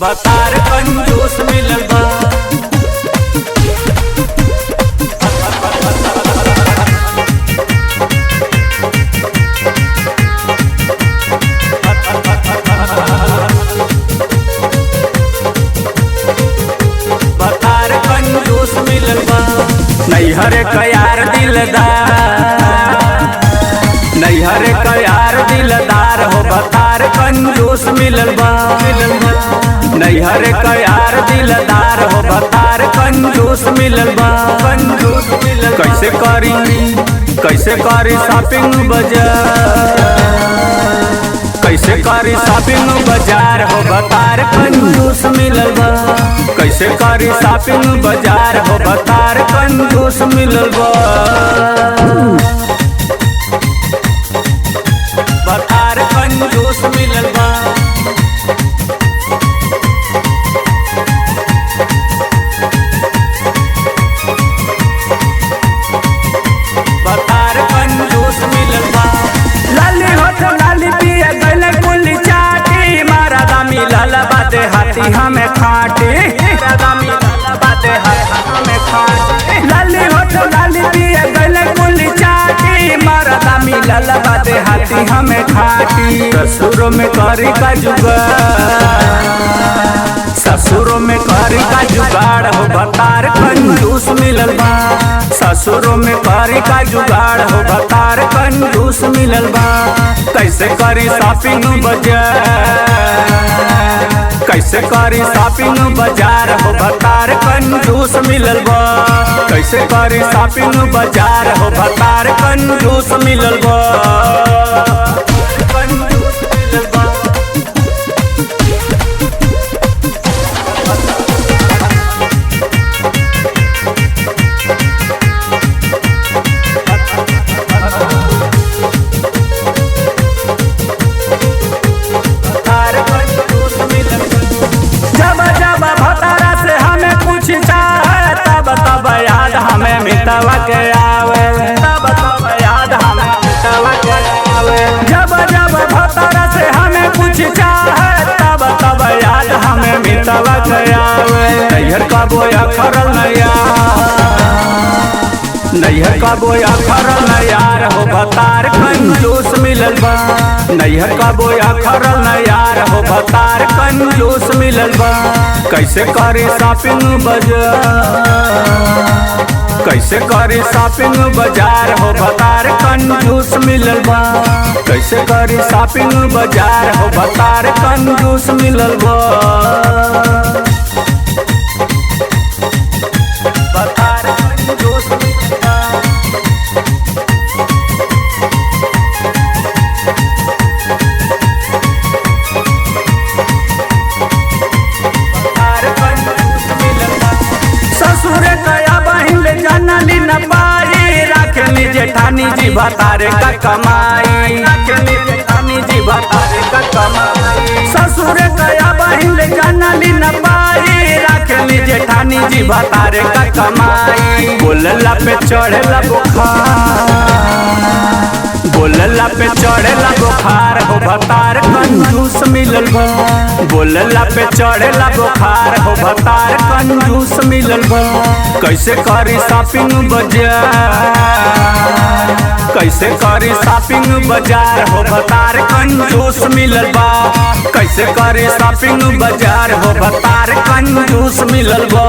बतार कंजूस मिलल बा। बतार कंजूस मिलल बा। नैहर कयार दिलदार, नैहर कयार दिलदार हो बतार कंजूस मिलल बा। नैहर कयार दिलदार हो बतार कंजूस मिलल बा। कंजूस मिलल कैसे करी शॉपिंग बाजार, कैसे करी शॉपिंग बाजार हो बतार कंजूस मिलल बा। कैसे करी शॉपिंग बाजार हो बतार कंजूस मिलल बा। बतार कंजूस मिलल बा। बतार कंजूस मिलल बा। लाली होठ लाली पिया गले कुली चाटी, मारा दामी लाला बाते हाथी हमें खाटी, दामी लाला बाते हाथी हमें खाटी। लाली होठ लाली पिया गले कुली चाटी, मारा दामी लाला बाते हाथी हमें खाटी। ससुरों में करी का जुगाड़, ससुरों में करी का जुगाड़ हो बतार कंजूस मिलल बा। ससुरों में करी का जुगाड़ हो बतार कंजूस मिलल बा। कैसे करी शॉपिंग बाजार, कैसे करी शॉपिंग बाजार हो बतार कंजूस मिलल बा। कैसे करी शॉपिंग बाजार हो बतार कंजूस मिलल बा। कंजूस मिलल बा। तब याद हमें मितवा के आवे, तब याद हमें मितवा के आवे। जब जब भतरा से हमें कुछ चाहे, तब याद हमें मितवा के आवे। नैहर का बोया खरल नैया, नैहर का बोया खरल नैयार हो बतार कंजूस मिलल बा। नैहर का बोया खरल नैयार हो बतार कंजूस मिलल बा। कैसे करी शॉपिंग बाजार, कैसे करी शॉपिंग बाजार हो बतार कंजूस मिलल बा। कैसे करी शॉपिंग बाजार हो बतार कंजूस मिलल बा। बतार कंजूस मिलल बा। ससुरे कया बहिन ले जानली न पाई, राखली जेठानी जी भतारे का कमाई, राखली जेठानी जी भतारे का कमाई। ससुरे कया बहिन ले जानली न पाई, राखली जेठानी जी भतारे का कमाई। बोलला पे चढ़ेला बुखार, बोलला पे चढ़ेला बुखार हो बतार कंजूस मिलल बा। बोलला पे चढ़ेला बुखार हो बतार कंजूस मिलल बा। कैसे करी शॉपिंग बाजार, कैसे करी शॉपिंग बाजार हो बतार कंजूस मिलल बा। कैसे करी शॉपिंग बाजार हो बतार कंजूस मिलल बा।